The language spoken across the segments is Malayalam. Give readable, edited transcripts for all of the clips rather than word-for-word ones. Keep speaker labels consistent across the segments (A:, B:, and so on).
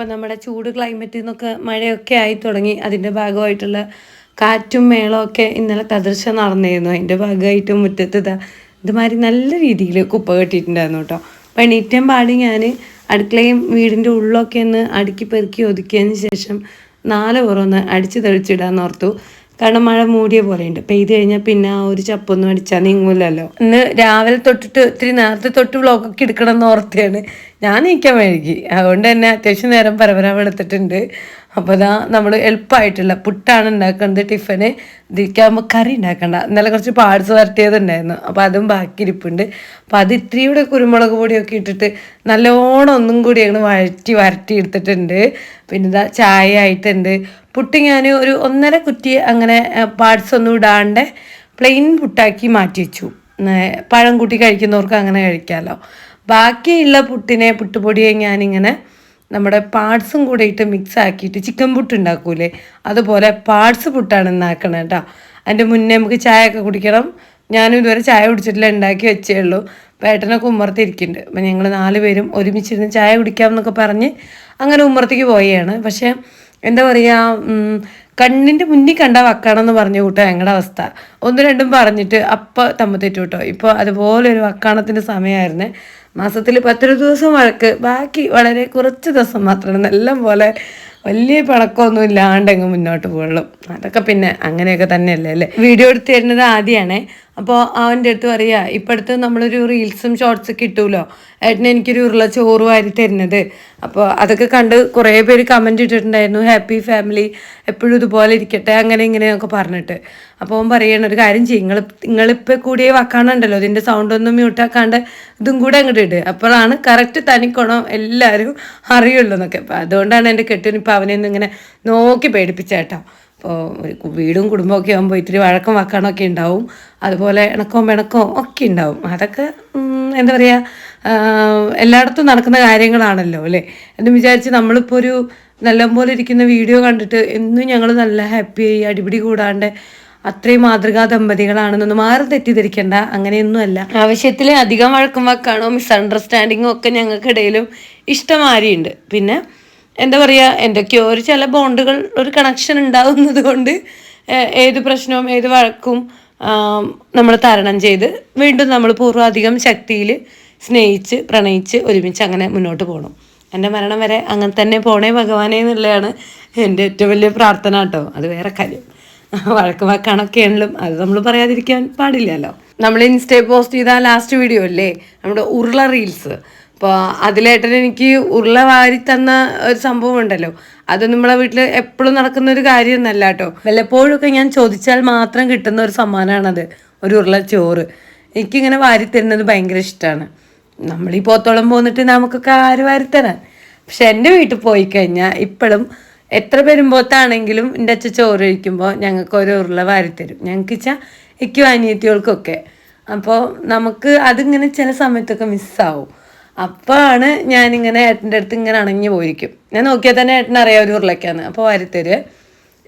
A: അപ്പോൾ നമ്മുടെ ചൂട് ക്ലൈമറ്റിൽ നിന്നൊക്കെ മഴയൊക്കെ ആയി തുടങ്ങി. അതിൻ്റെ ഭാഗമായിട്ടുള്ള കാറ്റും മേളമൊക്കെ ഇന്നലെ തദൃശ നടന്നിരുന്നു. അതിൻ്റെ ഭാഗമായിട്ട് മുറ്റത്ത് ഇതുമാതിരി നല്ല രീതിയിൽ കുപ്പ കെട്ടിയിട്ടുണ്ടായിരുന്നു കേട്ടോ. അപ്പോൾ എണീറ്റം പാടി ഞാൻ അടുക്കളയും വീടിൻ്റെ ഉള്ളൊക്കെ ഒന്ന് അടുക്കി പെറുക്കി ഒതുക്കിയതിന് ശേഷം 4 പുറമൊന്ന് അടിച്ച് തെളിച്ചിടാന്ന് ഓർത്തു. കാരണം മഴ മൂടിയ പോലെയുണ്ട്. പെയ്ത് കഴിഞ്ഞാൽ പിന്നെ ആ ഒരു ചപ്പൊന്നും അടിച്ചാൽ നീങ്ങൂലല്ലോ. ഇന്ന് രാവിലെ തൊട്ടിട്ട് ഇത്തിരി നേരത്തെ തൊട്ട് വ്ളോഗൊക്കെ എടുക്കണം എന്ന് ഓർത്താണ്. ഞാൻ നീക്കാൻ വൈകി, അതുകൊണ്ട് തന്നെ അത്യാവശ്യം നേരം പരപരാവ് എടുത്തിട്ടുണ്ട്. അപ്പോൾ അതാ നമ്മൾ എളുപ്പമായിട്ടുള്ള പുട്ടാണ് ഉണ്ടാക്കുന്നത് ടിഫന്. ഇതിരിക്കാകുമ്പോൾ കറി ഉണ്ടാക്കണ്ട. ഇന്നലെ കുറച്ച് പാർട്സ് വരട്ടിയതുണ്ടായിരുന്നു, അപ്പോൾ അതും ബാക്കി ഇരിപ്പുണ്ട്. അപ്പോൾ അത് ഇത്തിരി കൂടെ കുരുമുളക് പൊടിയൊക്കെ ഇട്ടിട്ട് നല്ലോണം ഒന്നും കൂടി അങ്ങ് വരട്ടി എടുത്തിട്ടുണ്ട്. പിന്നെ ഇതാ ചായ ആയിട്ടുണ്ട്. പുട്ട് ഞാൻ ഒരു 1.5 കുറ്റി അങ്ങനെ പാർട്സ് ഒന്നും ഇടാണ്ട് പ്ലെയിൻ പുട്ടാക്കി മാറ്റി വെച്ചു. പഴം കൂട്ടി കഴിക്കുന്നവർക്ക് അങ്ങനെ കഴിക്കാമല്ലോ. ബാക്കിയുള്ള പുട്ടുപൊടിയെ ഞാനിങ്ങനെ നമ്മുടെ പാർട്സും കൂടെ ഇട്ട് മിക്സ് ആക്കിയിട്ട് ചിക്കൻ പുട്ട് ഉണ്ടാക്കൂലേ, അതുപോലെ പാർട്സ് പുട്ടാണ് ഇന്നാക്കണം കേട്ടോ. അതിൻ്റെ മുന്നേ നമുക്ക് ചായ ഒക്കെ കുടിക്കണം. ഞാനും ഇതുവരെ ചായ കുടിച്ചിട്ടില്ല, ഉണ്ടാക്കി വെച്ചേ ഉള്ളൂ. പേട്ടനൊക്കെ ഉമ്മർത്തിരിക്കുന്നുണ്ട്. അപ്പം ഞങ്ങൾ 4 പേരും ഒരുമിച്ചിരുന്ന് ചായ കുടിക്കാമെന്നൊക്കെ പറഞ്ഞ് അങ്ങനെ ഉമ്മർത്തേക്ക് പോയാണ്. പക്ഷേ എന്താ പറയുക, കണ്ണിൻ്റെ മുന്നിൽ കണ്ട വക്കാണെന്ന് പറഞ്ഞു കൂട്ടാ ഞങ്ങളുടെ അവസ്ഥ. 1-2 പറഞ്ഞിട്ട് അപ്പം തെറ്റു കേട്ടോ. ഇപ്പോൾ അതുപോലെ ഒരു വക്കാണത്തിൻ്റെ സമയമായിരുന്നേ. മാസത്തിൽ 10 ദിവസം വഴക്ക്, ബാക്കി വളരെ കുറച്ച് ദിവസം മാത്രമാണ് എല്ലാം പോലെ വലിയ പിണക്കമൊന്നും ഇല്ലാണ്ടെങ്ങ് മുന്നോട്ട് പോകുള്ളൂ. അതൊക്കെ പിന്നെ അങ്ങനെയൊക്കെ തന്നെയല്ലേ അല്ലേ. വീഡിയോ എടുത്ത് തരുന്നത് ആദ്യമാണേ. അപ്പോൾ അവൻ്റെ അടുത്ത് പറയുക, ഇപ്പം അടുത്ത് നമ്മളൊരു റീൽസും ഷോർട്സൊക്കെ ഇട്ടുമല്ലോ, ഏട്ടനെ എനിക്കൊരു ഉരുള ചോറ് വാരി തരുന്നത്. അപ്പോൾ അതൊക്കെ കണ്ട് കുറേ പേര് കമൻറ്റ് ഇട്ടിട്ടുണ്ടായിരുന്നു, ഹാപ്പി ഫാമിലി എപ്പോഴും ഇതുപോലെ ഇരിക്കട്ടെ അങ്ങനെ ഇങ്ങനെയൊക്കെ പറഞ്ഞിട്ട്. അപ്പോൾ അവൻ പറയണ ഒരു കാര്യം ചെയ്യും, നിങ്ങളിപ്പോൾ കൂടിയേ വക്കാണുണ്ടല്ലോ, ഇതിൻ്റെ സൗണ്ടൊന്നും മ്യൂട്ടാക്കാണ്ട് ഇതും കൂടെ അങ്ങോട്ട് ഇട്, അപ്പോഴാണ് കറക്റ്റ് തനിക്കോണം എല്ലാവരും അറിയുള്ളൂ എന്നൊക്കെ. അപ്പോൾ അതുകൊണ്ടാണ് എൻ്റെ കെട്ടിനിപ്പോൾ അവനെയൊന്നും ഇങ്ങനെ നോക്കി പേടിപ്പിച്ചേട്ടോ. അപ്പോൾ വീടും കുടുംബമൊക്കെ ആകുമ്പോൾ ഇത്തിരി വഴക്കം വക്കാണൊക്കെ ഉണ്ടാവും, അതുപോലെ ഇണക്കവും പിണക്കവും ഒക്കെ ഉണ്ടാവും. അതൊക്കെ എന്താ പറയുക, എല്ലായിടത്തും നടക്കുന്ന കാര്യങ്ങളാണല്ലോ അല്ലേ എന്ന് വിചാരിച്ച് നമ്മളിപ്പോൾ ഒരു നല്ലപോലെ ഇരിക്കുന്ന വീഡിയോ കണ്ടിട്ട് എന്നും ഞങ്ങൾ നല്ല ഹാപ്പിയായി അടിപിടി കൂടാണ്ട് അത്രയും മാതൃകാ ദമ്പതികളാണെന്നൊന്നും മാറി തെറ്റിദ്ധരിക്കേണ്ട, അങ്ങനെയൊന്നുമല്ല. ആവശ്യത്തിൽ അധികം വഴക്കം വക്കാണോ മിസ്അണ്ടർസ്റ്റാൻഡിങ്ങും ഒക്കെ ഞങ്ങൾക്കിടയിലും ഇഷ്ടമാരിയുണ്ട്. പിന്നെ എന്താ പറയുക, എന്തൊക്കെയോ ഒരു ചില ബോണ്ടുകൾ ഒരു കണക്ഷൻ ഉണ്ടാകുന്നത് കൊണ്ട് ഏത് പ്രശ്നവും ഏത് വഴക്കും നമ്മൾ തരണം ചെയ്ത് വീണ്ടും നമ്മൾ പൂർവാധികം ശക്തിയിൽ സ്നേഹിച്ച് പ്രണയിച്ച് ഒരുമിച്ച് അങ്ങനെ മുന്നോട്ട് പോകണം. എൻ്റെ മരണം വരെ അങ്ങനെ തന്നെ പോണേ ഭഗവാനെ എന്നുള്ളതാണ് എൻ്റെ ഏറ്റവും വലിയ പ്രാർത്ഥന കേട്ടോ. അത് വേറെ കാര്യം. വഴക്ക് വക്കാണൊക്കെ ആണെങ്കിലും അത് നമ്മൾ പറയാതിരിക്കാൻ പാടില്ലല്ലോ. നമ്മൾ ഇൻസ്റ്റയിൽ പോസ്റ്റ് ചെയ്ത ലാസ്റ്റ് വീഡിയോ അല്ലേ നമ്മുടെ ഉരുള റീൽസ്, അപ്പോൾ അതിലേട്ടൻ എനിക്ക് ഉരുള വാരി തന്ന ഒരു സംഭവം ഉണ്ടല്ലോ, അത് നമ്മളെ വീട്ടിൽ എപ്പോഴും നടക്കുന്ന ഒരു കാര്യമൊന്നല്ല കേട്ടോ. വല്ലപ്പോഴൊക്കെ ഞാൻ ചോദിച്ചാൽ മാത്രം കിട്ടുന്ന ഒരു സമ്മാനമാണത്, ഒരു ഉരുള ചോറ്. എനിക്കിങ്ങനെ വാരി തരുന്നത് ഭയങ്കര ഇഷ്ടമാണ്. നമ്മളീ പോത്തോളം പോന്നിട്ട് നമുക്കൊക്കെ ആര് വാരിത്തരാൻ. പക്ഷെ എൻ്റെ വീട്ടിൽ പോയി കഴിഞ്ഞാൽ ഇപ്പോഴും എത്ര പെരുമ്പോത്താണെങ്കിലും എൻ്റെ അച്ഛൻ ചോറ് കഴിക്കുമ്പോൾ ഞങ്ങൾക്ക് ഒരു ഉരുള വാരിത്തരും. ഞങ്ങൾക്ക് വെച്ചാൽ എനിക്കും അനിയത്തികൾക്കൊക്കെ. അപ്പോൾ നമുക്ക് അതിങ്ങനെ ചില സമയത്തൊക്കെ മിസ്സാവും. അപ്പോഴാണ് ഞാനിങ്ങനെ ഏട്ടൻ്റെ അടുത്ത് ഇങ്ങനെ അണഞ്ഞു പോയിരിക്കും. ഞാൻ നോക്കിയാൽ തന്നെ ഏട്ടനറിയാം ഒരു ഉരുളയ്ക്കാന്ന്, അപ്പോൾ വാരിത്തരുക.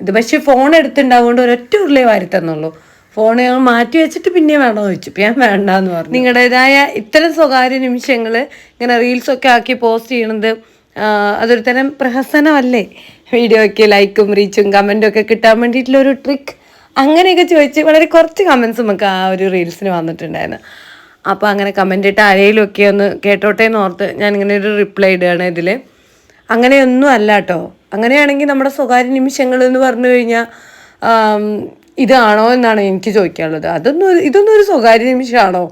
A: ഇത് പക്ഷേ ഫോൺ എടുത്തുണ്ടാവുകൊണ്ട് ഒരൊറ്റ ഉരുളയെ വാരിത്തന്നുള്ളൂ. ഫോൺ ഞങ്ങൾ മാറ്റി വെച്ചിട്ട് പിന്നെ വേണമെന്ന് ചോദിച്ചു. ഇപ്പം ഞാൻ വേണ്ടാന്ന് പറഞ്ഞു. നിങ്ങളുടേതായ ഇത്തരം സ്വകാര്യ നിമിഷങ്ങൾ ഇങ്ങനെ റീൽസൊക്കെ ആക്കി പോസ്റ്റ് ചെയ്യണത് അതൊരു തരം പ്രഹസനമല്ലേ? വീഡിയോയ്ക്ക് ലൈക്കും റീച്ചും കമൻറ്റും ഒക്കെ കിട്ടാൻ വേണ്ടിയിട്ടുള്ളൊരു ട്രിക്ക് അങ്ങനെയൊക്കെ ചോദിച്ച് വളരെ കുറച്ച് കമൻസ് നമുക്ക് ആ ഒരു റീൽസിന് വന്നിട്ടുണ്ടായിരുന്നു. അപ്പോൾ അങ്ങനെ കമൻ്റ് ഇട്ട് ആരെങ്കിലും ഒക്കെ ഒന്ന് കേട്ടോട്ടെ എന്ന് ഓർത്ത് ഞാനിങ്ങനെ ഒരു റിപ്ലൈ ഇടുകയാണ് ഇതിൽ. അങ്ങനെയൊന്നും അല്ല കേട്ടോ. അങ്ങനെയാണെങ്കിൽ നമ്മുടെ സ്വകാര്യ നിമിഷങ്ങൾ എന്ന് പറഞ്ഞു കഴിഞ്ഞാൽ ഇതാണോ എന്നാണ് എനിക്ക് ചോദിക്കാനുള്ളത്. ഇതൊന്നും ഒരു സ്വകാര്യ നിമിഷമാണോ?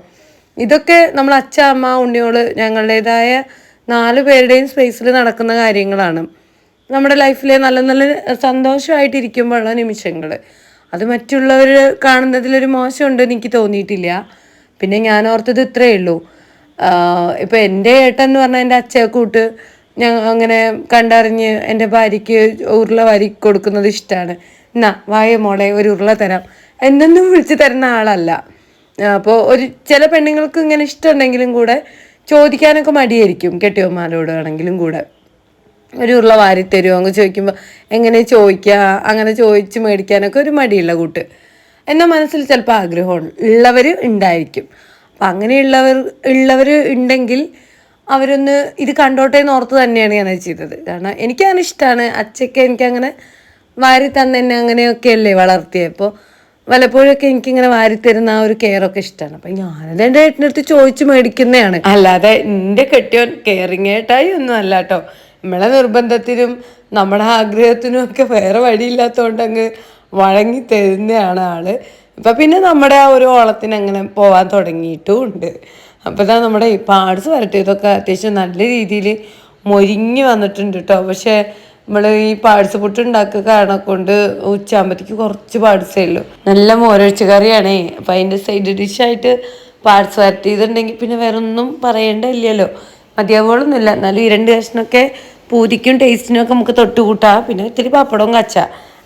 A: ഇതൊക്കെ നമ്മൾ അച്ഛ അമ്മ ഉണ്ണിയോള് ഞങ്ങളുടേതായ 4 പേരുടെയും സ്പേസിൽ നടക്കുന്ന കാര്യങ്ങളാണ്. നമ്മുടെ ലൈഫിലെ നല്ല നല്ല സന്തോഷമായിട്ടിരിക്കുമ്പോഴുള്ള നിമിഷങ്ങൾ. അത് മറ്റുള്ളവർ കാണുന്നതിലൊരു മോശമുണ്ടെന്ന് എനിക്ക് തോന്നിയിട്ടില്ല. പിന്നെ ഞാൻ ഓർത്തത് ഇത്രയേ ഉള്ളൂ. ഇപ്പോൾ എൻ്റെ ഏട്ടൻ എന്ന് പറഞ്ഞാൽ എൻ്റെ അച്ഛക്കൂട്ട് അങ്ങനെ കണ്ടറിഞ്ഞ് എൻ്റെ ഭാര്യയ്ക്ക് ഉരുള വാരി കൊടുക്കുന്നത് ഇഷ്ടമാണ്. എന്നാ വായ മോളെ ഒരു ഉരുള തരാം എന്നൊന്നും വിളിച്ച് തരുന്ന ആളല്ല. അപ്പോൾ ചില പെണ്ണുങ്ങൾക്ക് ഇങ്ങനെ ഇഷ്ടമുണ്ടെങ്കിലും കൂടെ ചോദിക്കാനൊക്കെ മടിയായിരിക്കും, കെട്ടിയവന്മാരോട് ആണെങ്കിലും കൂടെ. ഒരു ഉരുള വാരി തരുമോ അങ്ങ് ചോദിക്കുമ്പോൾ എങ്ങനെ ചോദിക്കുക, അങ്ങനെ ചോദിച്ച് മേടിക്കാനൊക്കെ ഒരു മടിയുള്ള കൂട്ട്. എന്നാൽ മനസ്സിൽ ചിലപ്പോൾ ആഗ്രഹം ഉള്ളവർ ഉണ്ടായിരിക്കും. അപ്പം അങ്ങനെയുള്ളവർ ഉണ്ടെങ്കിൽ അവരൊന്ന് ഇത് കണ്ടോട്ടെ എന്ന് ഓർത്ത് തന്നെയാണ് ഞാൻ ചെയ്തത്. കാരണം എനിക്കങ്ങനെ ഇഷ്ടമാണ്. അച്ഛയ്ക്ക് എനിക്കങ്ങനെ വാരി തന്നെ എന്നെ അങ്ങനെയൊക്കെയല്ലേ വളർത്തിയത്. അപ്പോൾ വല്ലപ്പോഴൊക്കെ എനിക്കിങ്ങനെ വാരി തരുന്ന ആ ഒരു കെയറൊക്കെ ഇഷ്ടമാണ്. അപ്പം ഞാനത് എൻ്റെ ഏട്ടൻ്റെ അടുത്ത് ചോദിച്ച് മേടിക്കുന്നതാണ്. അല്ലാതെ എൻ്റെ കെട്ടിയോൻ കെയറിങ് ഏട്ടായി ഒന്നും അല്ല കേട്ടോ. നമ്മളെ നിർബന്ധത്തിനും നമ്മുടെ ആഗ്രഹത്തിനും ഒക്കെ വേറെ വഴിയില്ലാത്തതുകൊണ്ട് അങ്ങ് വഴങ്ങി തരുന്നതാണ് ആള്. ഇപ്പം പിന്നെ നമ്മുടെ ആ ഒരു ഓളത്തിന് അങ്ങനെ പോകാൻ തുടങ്ങിയിട്ടും ഉണ്ട്. അപ്പോൾ ഇതാ നമ്മുടെ ഈ പാർട്സ് വരട്ടിയതൊക്കെ അത്യാവശ്യം നല്ല രീതിയിൽ മൊരിഞ്ഞ് വന്നിട്ടുണ്ട് കേട്ടോ. പക്ഷേ നമ്മൾ ഈ പാഴ്സ് പുട്ട് ഉണ്ടാക്കുക കാരണം കൊണ്ട് ഉച്ചയാകുമ്പോഴത്തേക്ക് കുറച്ച് പാഴ്സേ ഉള്ളൂ. നല്ല മോരൊഴിച്ച കറിയാണേ. അപ്പം അതിൻ്റെ സൈഡ് ഡിഷായിട്ട് പാഴ്സ് വരട്ടിയതുണ്ടെങ്കിൽ പിന്നെ വേറെ ഒന്നും പറയേണ്ടതില്ലല്ലോ. മതിയാവോളൊന്നുമില്ല. എന്നാലും ഈ 2 കഷ്ണമൊക്കെ പൂരിക്കും ടേസ്റ്റിനും ഒക്കെ നമുക്ക് തൊട്ടുകൂട്ടാം. പിന്നെ ഇത്തിരി പപ്പടവും കച്ച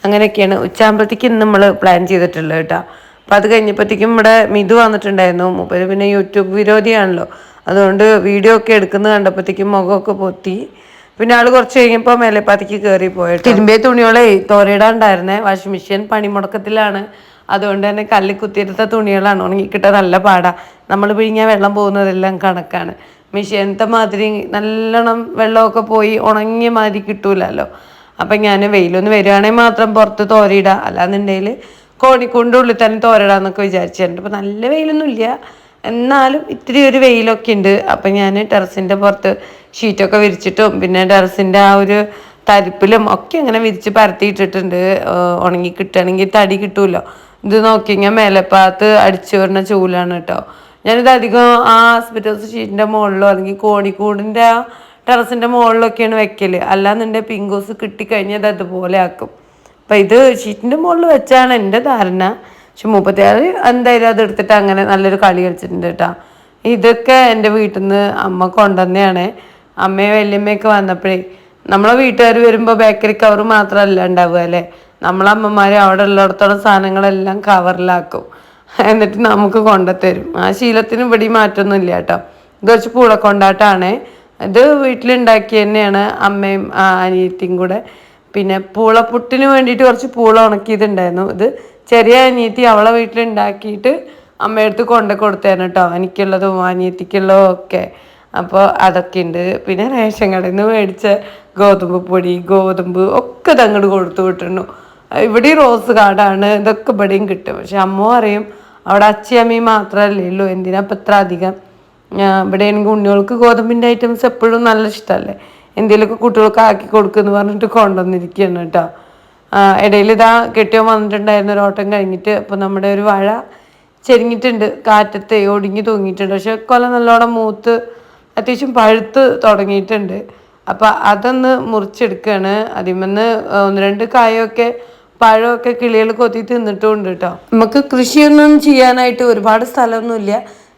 A: അങ്ങനെയൊക്കെയാണ് ഉച്ചയാകുമ്പോഴത്തേക്ക് ഇന്ന് നമ്മൾ പ്ലാൻ ചെയ്തിട്ടുള്ളത് കേട്ടോ. അപ്പം അത് കഴിഞ്ഞപ്പോഴത്തേക്കും ഇവിടെ മിതു വന്നിട്ടുണ്ടായിരുന്നു. മൂപ്പര് പിന്നെ യൂട്യൂബ് വിരോധിയാണല്ലോ. അതുകൊണ്ട് വീഡിയോ ഒക്കെ എടുക്കുന്നത് കണ്ടപ്പോഴത്തേക്കും മുഖമൊക്കെ പൊത്തി. പിന്നെ ആൾ കുറച്ച് കഴിഞ്ഞപ്പോൾ മേലെപ്പാത്തിക്ക് കയറി പോയിട്ട് തിരുമ്പിയ തുണികളെ തോരയിടാണ്ടായിരുന്നേ. Washing machine പണിമുടക്കത്തിലാണ്. അതുകൊണ്ട് തന്നെ കല്ലിൽ കുത്തിയെടുത്ത തുണികളാണ്. ഉണങ്ങിക്കിട്ടാൻ നല്ല പാടാണ്. നമ്മൾ പിഴിഞ്ഞാൽ വെള്ളം പോകുന്നതെല്ലാം കണക്കാണ്. മെഷീനത്തെ മാതിരി നല്ലോണം വെള്ളമൊക്കെ പോയി ഉണങ്ങിയ മാതിരി കിട്ടൂലല്ലോ. അപ്പം ഞാൻ വെയിലൊന്ന് വരികയാണെങ്കിൽ മാത്രം പുറത്ത് തോരയിടാം. അല്ലാന്നുണ്ടെങ്കിൽ കോണിക്കൂടിൻ്റെ ഉള്ളിൽ തന്നെ തോരയിടാന്നൊക്കെ വിചാരിച്ചിട്ടുണ്ട്. ഇപ്പം നല്ല വെയിലൊന്നും ഇല്ല, എന്നാലും ഇത്തിരി ഒരു വെയിലൊക്കെ ഉണ്ട്. അപ്പം ഞാൻ ടെറസിൻ്റെ പുറത്ത് ഷീറ്റൊക്കെ വിരിച്ചിട്ടും പിന്നെ ടെറസിൻ്റെ ആ ഒരു തരിപ്പിലും ഒക്കെ അങ്ങനെ വിരിച്ച് പരത്തിയിട്ടിട്ടുണ്ട്. ഉണങ്ങി കിട്ടുകയാണെങ്കിൽ തടി കിട്ടുമല്ലോ. ഇത് നോക്കിക്കഴിഞ്ഞാൽ മേലെപ്പാത്ത് അടിച്ചു വരുന്ന ചൂലാണ് കേട്ടോ. ഞാനിത് അധികം ആ ആസ്പെറ്റോസ് ഷീറ്റിൻ്റെ മുകളിലോ അല്ലെങ്കിൽ കോണിക്കൂടിൻ്റെ ആ ടെറസിൻ്റെ മുകളിലൊക്കെയാണ് വെക്കൽ. അല്ലാന്നുണ്ടെങ്കിൽ പിങ്കോസ് കിട്ടിക്കഴിഞ്ഞാൽ അത് അതുപോലെ ആക്കും. അപ്പം ഇത് ഷീറ്റിൻ്റെ മുകളിൽ വെച്ചാണ് എൻ്റെ ധാരണ. പക്ഷെ 36 എന്തായാലും അത് എടുത്തിട്ട് അങ്ങനെ നല്ലൊരു കളി കളിച്ചിട്ടുണ്ട് കേട്ടോ. ഇതൊക്കെ എൻ്റെ വീട്ടിൽ നിന്ന് അമ്മ കൊണ്ടുവന്നെയാണ്. അമ്മയും വല്യമ്മയൊക്കെ വന്നപ്പോഴേ നമ്മളെ വീട്ടുകാർ വരുമ്പോൾ ബേക്കറി കവർ മാത്രമല്ല ഉണ്ടാവുക അല്ലേ. നമ്മളമ്മമാർ അവിടെ ഉള്ളിടത്തോളം സാധനങ്ങളെല്ലാം കവറിലാക്കും, എന്നിട്ട് നമുക്ക് കൊണ്ടുത്തരും. ആ ശീലത്തിന് ഇവിടെ മാറ്റമൊന്നുമില്ല കേട്ടോ. ഇത് കുറച്ച് പൂളക്കൊണ്ടാട്ടാണ്. ഇത് വീട്ടിലുണ്ടാക്കി തന്നെയാണ് അമ്മയും അനിയത്തിയും കൂടെ. പിന്നെ പൂളപ്പുട്ടിന് വേണ്ടിയിട്ട് കുറച്ച് പൂള ഉണക്കിയിട്ടുണ്ടായിരുന്നു. ഇത് ചെറിയ അനിയത്തി അവളെ വീട്ടിലുണ്ടാക്കിയിട്ട് അമ്മയടുത്ത് കൊടുത്തേനെ കേട്ടോ. എനിക്കുള്ളതും അനിയത്തിക്കുള്ളതും ഒക്കെ. അപ്പോൾ അതൊക്കെ ഉണ്ട്. പിന്നെ റേഷൻ കടയിൽ നിന്ന് മേടിച്ച ഗോതമ്പ് പൊടി ഗോതമ്പ് ഒക്കെ ഇതങ്ങോട്ട് കൊടുത്തു വിട്ടിരുന്നു. ഇവിടെ റോസ് കാർഡാണ്, ഇതൊക്കെ ഇവിടെയും കിട്ടും. പക്ഷെ അമ്മ പറയും അവിടെ അച്ഛയമ്മയും മാത്രമല്ലേ ഉള്ളൂ, എന്തിനാ ഇപ്പം ഇത്ര അധികം. ഇവിടെ എനിക്ക് ഉണ്ണികൾക്ക് ഗോതമ്പിൻ്റെ ഐറ്റംസ് എപ്പോഴും നല്ല ഇഷ്ടമല്ലേ, എന്തെങ്കിലുമൊക്കെ കുട്ടികൾക്ക് ആക്കി കൊടുക്കുമെന്ന് പറഞ്ഞിട്ട് കൊണ്ടുവന്നിരിക്കുകയാണ് കേട്ടോ. ഇടയിൽ ഇതാ കെട്ടിയോ വന്നിട്ടുണ്ടായിരുന്നു ഒരു ഓട്ടം കഴിഞ്ഞിട്ട്. അപ്പോൾ നമ്മുടെ ഒരു വാഴ ചെരിഞ്ഞിട്ടുണ്ട്, കാറ്റത്ത് ഒടുങ്ങി തൂങ്ങിയിട്ടുണ്ട്. പക്ഷെ കൊല നല്ലോണം മൂത്ത് അത്യാവശ്യം പഴുത്ത് തുടങ്ങിയിട്ടുണ്ട്. അപ്പം അതൊന്ന് മുറിച്ചെടുക്കുകയാണ്. അതിമെന്ന് 1-2 കായൊക്കെ പഴമൊക്കെ കിളികൾ കൊത്തി തിന്നിട്ടുമുണ്ട് കേട്ടോ. നമുക്ക് കൃഷിയൊന്നും ചെയ്യാനായിട്ട് ഒരുപാട് സ്ഥലമൊന്നുമില്ല,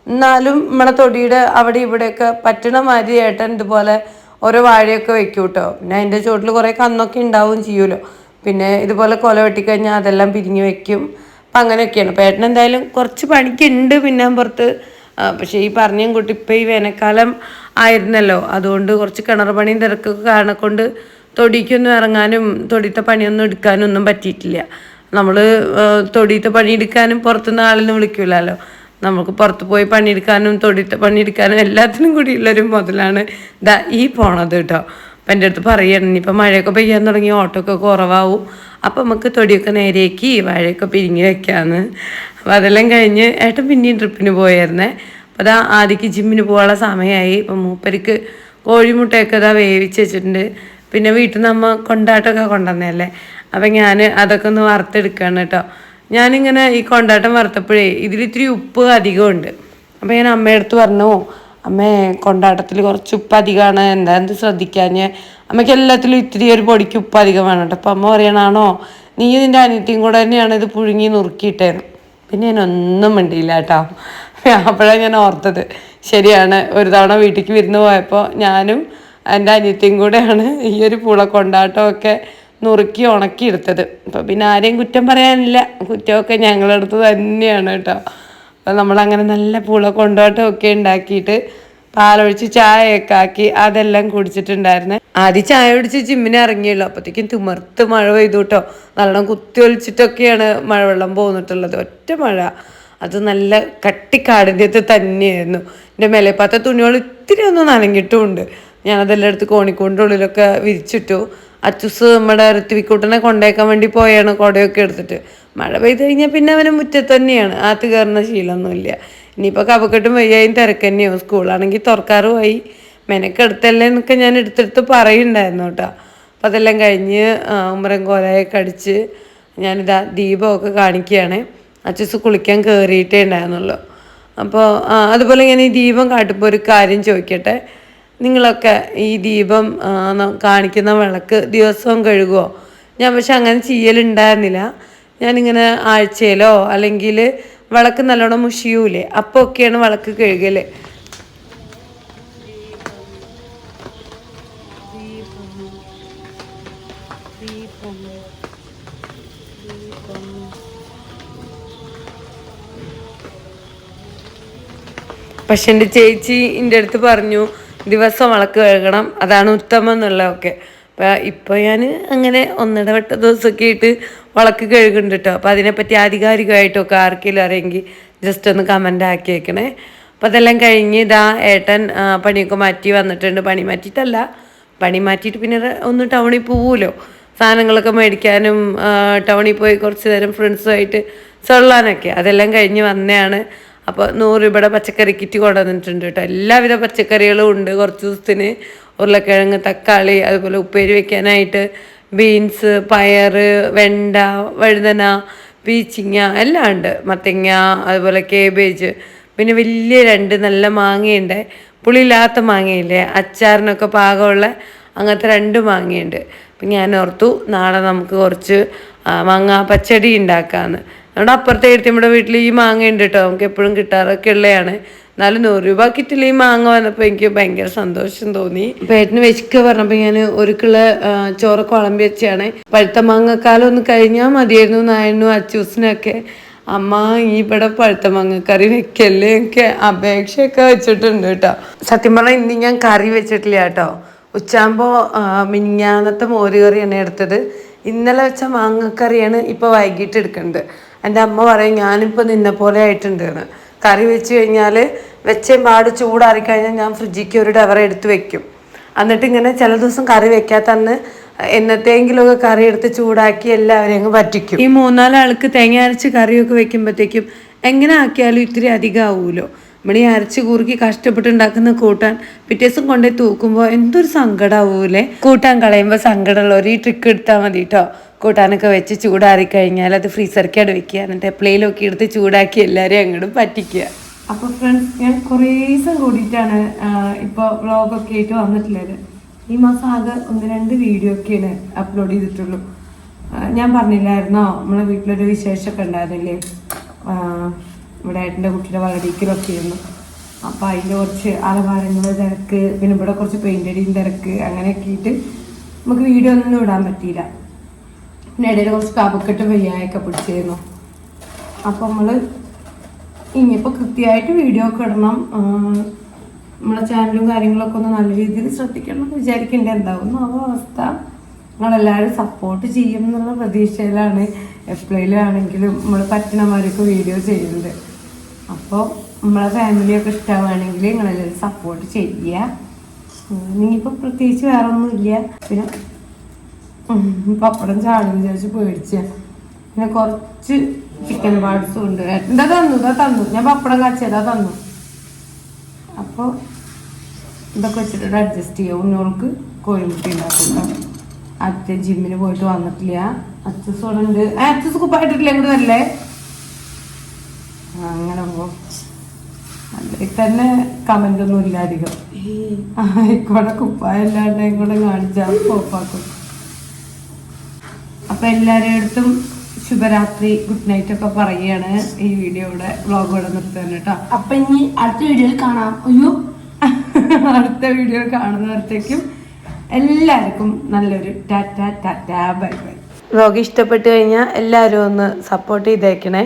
A: എന്നാലും നമ്മുടെ തൊടിയുടെ അവിടെ ഇവിടെയൊക്കെ പറ്റണ മാതിരി ഏട്ടൻ ഇതുപോലെ ഓരോ വാഴയൊക്കെ വെക്കും കേട്ടോ. പിന്നെ അതിൻ്റെ ചുവട്ടിൽ കുറേ കന്നൊക്കെ ഉണ്ടാവുകയും ചെയ്യുമല്ലോ. പിന്നെ ഇതുപോലെ കൊല വെട്ടിക്കഴിഞ്ഞാൽ അതെല്ലാം പിരിഞ്ഞ് വെക്കും. അപ്പം അങ്ങനെയൊക്കെയാണ്. അപ്പം ഏട്ടൻ എന്തായാലും കുറച്ച് പണിക്കുണ്ട് പിന്നെ പുറത്ത്. പക്ഷേ ഈ പറഞ്ഞും കൂട്ടി ഇപ്പം ഈ വേനൽക്കാലം ആയിരുന്നല്ലോ, അതുകൊണ്ട് കുറച്ച് കിണർ പണിയും തിരക്കൊക്കെ കാരണം കൊണ്ട് തൊടിക്കൊന്നും ഇറങ്ങാനും തൊടിയത്തെ പണിയൊന്നും എടുക്കാനും ഒന്നും പറ്റിയിട്ടില്ല. നമ്മൾ തൊടിയത്തെ പണിയെടുക്കാനും പുറത്തുനിന്ന് ആളിനെ വിളിക്കില്ലല്ലോ. നമുക്ക് പുറത്ത് പോയി പണിയെടുക്കാനും തൊടിയത്തെ പണിയെടുക്കാനും എല്ലാത്തിനും കൂടി ഉള്ളൊരു മുതലാണ് ഈ പോണത് കേട്ടോ. അപ്പം എൻ്റെ അടുത്ത് പറയുകയാണ്, ഇനിയിപ്പോൾ മഴയൊക്കെ പെയ്യാൻ തുടങ്ങി ഓട്ടമൊക്കെ കുറവാവും, അപ്പം നമുക്ക് തൊടിയൊക്കെ നേരെയാക്കി വാഴയൊക്കെ പിരിഞ്ഞ് വെക്കാമെന്ന്. അപ്പോൾ അതെല്ലാം കഴിഞ്ഞ് ഏട്ടൻ പിന്നെയും ട്രിപ്പിന് പോയായിരുന്നേ. അപ്പോൾ അതാ ആദ്യക്ക് ജിമ്മിന് പോകാനുള്ള സമയമായി. ഇപ്പം മൂപ്പരിക്ക് കോഴിമുട്ടയൊക്കെ ഇതാ വേവിച്ച് വെച്ചിട്ടുണ്ട്. പിന്നെ വീട്ടിൽ നിന്ന് അമ്മ കൊണ്ടാട്ടമൊക്കെ കൊണ്ടുവന്നതല്ലേ, അപ്പം ഞാൻ അതൊക്കെ ഒന്ന് വറുത്തെടുക്കുകയാണ് കേട്ടോ. ഞാനിങ്ങനെ ഈ കൊണ്ടാട്ടം വറുത്തപ്പോഴേ ഇതിലിത്തിരി ഉപ്പ് അധികമുണ്ട്. അപ്പോൾ ഞാൻ അമ്മയടുത്ത് പറഞ്ഞു, അമ്മേ കൊണ്ടാട്ടത്തിൽ കുറച്ച് ഉപ്പ് അധികമാണ്, എന്ത് ശ്രദ്ധിക്കാൻ. അമ്മയ്ക്ക് എല്ലാത്തിലും ഇത്തിരി ഒരു പൊടിക്ക് ഉപ്പ് അധികം വേണം കേട്ടോ. അപ്പം അമ്മ പറയണാണോ, നീ ഇതിൻ്റെ അനിയത്തിയും കൂടെ തന്നെയാണ് ഇത് പുഴുങ്ങി നുറുക്കിയിട്ടേന്ന്. പിന്നെ ഞാനൊന്നും മിണ്ടിയില്ല കേട്ടോ. അപ്പോഴാണ് ഞാൻ ഓർത്തത്, ശരിയാണ്, ഒരു തവണ വീട്ടിലേക്ക് വിരുന്ന് പോയപ്പോൾ ഞാനും എൻ്റെ അനിയത്തിയും കൂടെയാണ് ഈ ഒരു പൂള കൊണ്ടാട്ടമൊക്കെ നുറുക്കി ഉണക്കിയെടുത്തത്. അപ്പം പിന്നെ ആരെയും കുറ്റം പറയാനില്ല, കുറ്റമൊക്കെ ഞങ്ങളുടെ അടുത്ത് തന്നെയാണ് കേട്ടോ. അപ്പം നമ്മളങ്ങനെ നല്ല പൂള കൊണ്ടാട്ടമൊക്കെ ഉണ്ടാക്കിയിട്ട് പാലൊഴിച്ച് ചായയൊക്കെ ആക്കി അതെല്ലാം കുടിച്ചിട്ടുണ്ടായിരുന്നേ. ആദ്യം ചായ കുടിച്ച് ജിമ്മിന് ഇറങ്ങിയല്ലോ, അപ്പോഴത്തേക്കും തിമർത്ത് മഴ പെയ്തു കേട്ടോ. നല്ലോണം കുത്തി ഒലിച്ചിട്ടൊക്കെയാണ് മഴവെള്ളം പോന്നിട്ടുള്ളത്. ഒറ്റ മഴ, അത് നല്ല കട്ടി കട്ടിക്കാടിൻ്റെ തന്നെയായിരുന്നു. എൻ്റെ മേലെപ്പാത്ത തുണികൾ ഇത്തിരി ഒന്ന് നനഞ്ഞിട്ടുമുണ്ട്. ഞാനതെല്ലാം എടുത്ത് കോണിക്കൂടിൻ്റെ ഉള്ളിലൊക്കെ വിരിച്ചിട്ടു. അച്ചൂസ് നമ്മുടെ ഋത്വിക്കൂട്ടനെ കൊണ്ടേക്കാൻ വേണ്ടി പോയാണ് കുടയൊക്കെ എടുത്തിട്ട്. മഴ പെയ്ത് കഴിഞ്ഞാൽ പിന്നെ അവന് മുറ്റത്ത് തന്നെയാണ്, ആത്ത് കയറുന്ന ശീലമൊന്നുമില്ല. ഇനിയിപ്പോൾ കഫക്കെട്ടും വയ്യായും തിരക്ക് തന്നെയാവും. സ്കൂളാണെങ്കിൽ തുറക്കാറുമായി, മെനക്കെടുത്തല്ലേ എന്നൊക്കെ ഞാൻ എടുത്തെടുത്ത് പറയുന്നുണ്ടായിരുന്നു കേട്ടോ. അപ്പം അതെല്ലാം കഴിഞ്ഞ് ഉമ്മരം കോലയൊക്കെ അടിച്ച് ഞാനിതാ ദീപമൊക്കെ കാണിക്കുകയാണ്. അച്ചൂസ് കുളിക്കാൻ കയറിയിട്ടേ ഉണ്ടായിരുന്നുള്ളൂ. അപ്പോൾ അതുപോലെ ഞാൻ ഈ ദീപം കാട്ടുമ്പോൾ ഒരു കാര്യം ചോദിക്കട്ടെ, നിങ്ങളൊക്കെ ഈ ദീപം കാണിക്കുന്ന വിളക്ക് ദിവസവും കഴുകുമോ? ഞാൻ പക്ഷെ അങ്ങനെ ചെയ്യലുണ്ടായിരുന്നില്ല. ഞാനിങ്ങനെ ആഴ്ചയിലോ അല്ലെങ്കിൽ വിളക്ക് നല്ലോണം മുഷിയൂലേ, അപ്പോൾ ഒക്കെയാണ് വിളക്ക് കഴുകൽ. പക്ഷെ എൻ്റെ ചേച്ചി എൻ്റെ അടുത്ത് പറഞ്ഞു ദിവസം വിളക്ക് കഴുകണം, അതാണ് ഉത്തമം എന്നുള്ളതൊക്കെ. അപ്പം ഇപ്പോൾ ഞാൻ അങ്ങനെ ഒന്നിടവിട്ട ദിവസമൊക്കെ ആയിട്ട് വിളക്ക് കഴുകുന്നുണ്ട് കേട്ടോ. അപ്പോൾ അതിനെപ്പറ്റി ആധികാരികമായിട്ടൊക്കെ ആർക്കെങ്കിലും അറിയെങ്കിൽ ജസ്റ്റ് ഒന്ന് കമൻ്റ് ആക്കി വെക്കണേ. അപ്പോൾ അതെല്ലാം കഴിഞ്ഞ് ഇതാ ഏട്ടൻ പണിയൊക്കെ മാറ്റി വന്നിട്ടുണ്ട്. പണി മാറ്റിയിട്ടല്ല, പണി മാറ്റിയിട്ട് പിന്നെ ഒന്ന് ടൗണിൽ പോവുമല്ലോ, സാധനങ്ങളൊക്കെ മേടിക്കാനും ടൗണിൽ പോയി കുറച്ച് നേരം ഫ്രണ്ട്സുമായിട്ട് ചൊല്ലാനൊക്കെ. അതെല്ലാം കഴിഞ്ഞ് വന്നതാണ്. അപ്പോൾ 100 രൂപയുടെ പച്ചക്കറി കിറ്റ് കൊണ്ടുവന്നിട്ടുണ്ട് കേട്ടോ. എല്ലാവിധ പച്ചക്കറികളും ഉണ്ട് കുറച്ച് ദിവസത്തിന്. ഉരുളക്കിഴങ്ങ്, തക്കാളി, അതുപോലെ ഉപ്പേരി വെക്കാനായിട്ട് ബീൻസ്, പയർ, വെണ്ട, വഴുതന, പീച്ചിങ്ങ എല്ലാം ഉണ്ട്. മത്തങ്ങ, അതുപോലെ കേബേജ്, പിന്നെ വലിയ 2 നല്ല മാങ്ങയുണ്ട്. പുളിയില്ലാത്ത മാങ്ങയില്ലേ, അച്ചാറിനൊക്കെ പാകമുള്ള അങ്ങനത്തെ 2 മാങ്ങയുണ്ട്. അപ്പം ഞാൻ ഓർത്തു നാളെ നമുക്ക് കുറച്ച് മാങ്ങ പച്ചടി ഉണ്ടാക്കാമെന്ന്. നമ്മുടെ അപ്പുറത്തെ എടുത്ത് നമ്മുടെ വീട്ടിൽ ഈ മാങ്ങ ഉണ്ട് കേട്ടോ, നമുക്ക് എപ്പോഴും കിട്ടാറൊക്കെ ഉള്ളതാണ്. എന്നാലും 100 രൂപ കിറ്റിൽ ഈ മാങ്ങ വന്നപ്പോൾ എനിക്ക് ഭയങ്കര സന്തോഷം തോന്നി. പേട്ടിന് വെച്ചിക്ക് പറഞ്ഞപ്പോൾ ഞാൻ 1 കിലോ ചോറൊക്കെ വിളമ്പി വെച്ചാണ്. പഴുത്ത മാങ്ങക്കാലം ഒന്ന് കഴിഞ്ഞാൽ മതിയായിരുന്നു എന്നായിരുന്നു അച്ചൂസിനൊക്കെ. അമ്മ ഈ ഇവിടെ പഴുത്ത മാങ്ങക്കറി വെക്കല്ലേ ഒക്കെ അപേക്ഷയൊക്കെ വെച്ചിട്ടുണ്ട് കേട്ടോ. സത്യം പറഞ്ഞാൽ ഇന്ന് ഞാൻ കറി വെച്ചിട്ടില്ല കേട്ടോ. ഉച്ചാകുമ്പോൾ മിഞ്ഞാന്നത്തെ മോര് കറിയാണ് എടുത്തത്. ഇന്നലെ വെച്ച മാങ്ങക്കറിയാണ് ഇപ്പോൾ വൈകിട്ട് എടുക്കുന്നത്. എൻ്റെ അമ്മ പറയും ഞാനിപ്പോൾ നിന്നെ പോലെ ആയിട്ടുണ്ട് എന്ന്. കറി വെച്ച് കഴിഞ്ഞാൽ വെച്ചേം പാട് ചൂടാറിക്കഴിഞ്ഞാൽ ഞാൻ ഫ്രിഡ്ജിക്ക് ഒരു ഡവർ എടുത്ത് വെക്കും. എന്നിട്ട് ഇങ്ങനെ ചില ദിവസം കറി വെക്കാത്തന്ന് എന്നത്തെങ്കിലുമൊക്കെ കറി എടുത്ത് ചൂടാക്കി എല്ലാവരെയും അങ്ങ് പറ്റിക്കും. ഈ 3-4 ആൾക്ക് തേങ്ങ അരച്ച് കറിയൊക്കെ വെക്കുമ്പോഴത്തേക്കും എങ്ങനെ ആക്കിയാലും ഇത്തിരി അധികം ആവുമല്ലോ. നമ്മൾ ഈ അരച്ച് കുറുക്കി കഷ്ടപ്പെട്ടുണ്ടാക്കുന്ന കൂട്ടാൻ പിറ്റേ ദിവസം കൊണ്ടുപോയി തൂക്കുമ്പോൾ എന്തൊരു സങ്കടമാവൂലേ. കൂട്ടാൻ കളയുമ്പോൾ സങ്കടമുള്ളവർ ഈ ട്രിക്ക് എടുത്താൽ മതി കേട്ടോ. കൂട്ടാനൊക്കെ വെച്ച് ചൂടാറിക്കഴിഞ്ഞാൽ അത് ഫ്രീസറിക്കാട് വെക്കുക, എന്നിട്ട് പ്ലേയിലൊക്കെ എടുത്ത് ചൂടാക്കി എല്ലാവരെയും അങ്ങോട്ടും പറ്റിക്കുക. അപ്പോൾ ഫ്രണ്ട്സ്, ഞാൻ കുറേ ദിവസം കൂടിയിട്ടാണ് ഇപ്പോൾ വ്ളോഗൊക്കെ ആയിട്ട് വന്നിട്ടുള്ളത്. ഈ മാസം ആകെ 1-2 വീഡിയോ ഒക്കെയാണ് അപ്ലോഡ് ചെയ്തിട്ടുള്ളൂ. ഞാൻ പറഞ്ഞില്ലായിരുന്നോ നമ്മളെ വീട്ടിലൊരു വിശേഷമൊക്കെ ഉണ്ടായിരുന്നില്ലേ, ഇവിടെ ഏട്ടൻ്റെ കുട്ടിയുടെ വകടിക്കലൊക്കെ ആയിരുന്നു. അപ്പോൾ അതിൻ്റെ കുറച്ച് അലമാരങ്ങൾ തിരക്ക്, പിന്നെ ഇവിടെ കുറച്ച് പെയിൻ്റ് അടിയും തിരക്ക്, അങ്ങനെയൊക്കെ ആയിട്ട് നമുക്ക് വീഡിയോ ഒന്നും ഇടാൻ പറ്റിയില്ല. പിന്നെ ഇടയിൽ കുറച്ച് കപക്കെട്ട് വയ്യായൊക്കെ പിടിച്ചിരുന്നു. അപ്പോൾ നമ്മൾ ഇനിയിപ്പോൾ കൃത്യമായിട്ട് വീഡിയോ ഒക്കെ ഇടണം. നമ്മളെ ചാനലും കാര്യങ്ങളൊക്കെ ഒന്ന് നല്ല രീതിയിൽ ശ്രദ്ധിക്കണം എന്ന് വിചാരിക്കേണ്ട. എന്താവും ആ അവസ്ഥ, നിങ്ങളെല്ലാവരും സപ്പോർട്ട് ചെയ്യും എന്നുള്ള പ്രതീക്ഷയിലാണ് എപ്പോഴേലാണെങ്കിലും നമ്മൾ പറ്റണമാരൊക്കെ വീഡിയോ ചെയ്യുന്നത്. അപ്പോൾ നമ്മളെ ഫാമിലിയൊക്കെ ഇഷ്ടമാണെങ്കിൽ നിങ്ങളെല്ലാവരും സപ്പോർട്ട് ചെയ്യുക. ഇനിയിപ്പോൾ പ്രത്യേകിച്ച് വേറെ ഒന്നുമില്ല. പിന്നെ പപ്പടം ചാടും വിചാരിച്ച് പേടിച്ച. പിന്നെ കുറച്ച് ചിക്കൻ പാർട്സും ഉണ്ട്. എന്താ തന്നു ഞാൻ പപ്പടം കാച്ചതാ തന്നു. അപ്പോൾ ഇതൊക്കെ വെച്ചിട്ട് അഡ്ജസ്റ്റ് ചെയ്യുക. ഉന്നോൾക്ക് കോഴിമുട്ടി ഉണ്ടാക്കും. അച്ഛൻ ജിമ്മിന് പോയിട്ട് വന്നിട്ടില്ല. അച്ഛസോടുണ്ട്. അച്ഛസ് കുപ്പായിട്ടിട്ടില്ല, ഇങ്ങോട്ട് വരില്ലേ. അങ്ങനെ അതിൽ തന്നെ കമന്റ് ഒന്നും ഇല്ല അധികം. ആയിക്കോട്ടെ, കുപ്പായല്ലാണ്ട് ഇങ്ങോട്ട് കാണിച്ചാൽ പോപ്പാക്കും. അപ്പൊ എല്ലാവരുടെ അടുത്തും ശുഭരാത്രി, ഗുഡ് നൈറ്റ് ഒക്കെ പറയുകയാണ്. ഈ വീഡിയോയുടെ വ്ളോഗ് ഇവിടെ നിർത്തുകയാണ് കേട്ടോ.
B: അപ്പൊ ഇനി അടുത്ത വീഡിയോയിൽ കാണാം. അയ്യോ,
A: അടുത്ത വീഡിയോ കാണുന്നവരത്തേക്കും എല്ലാവർക്കും നല്ലൊരു Tata Tata bye bye. Vlog ഇഷ്ടപ്പെട്ട് കഴിഞ്ഞാൽ എല്ലാവരും ഒന്ന് സപ്പോർട്ട് ചെയ്തേക്കണേ.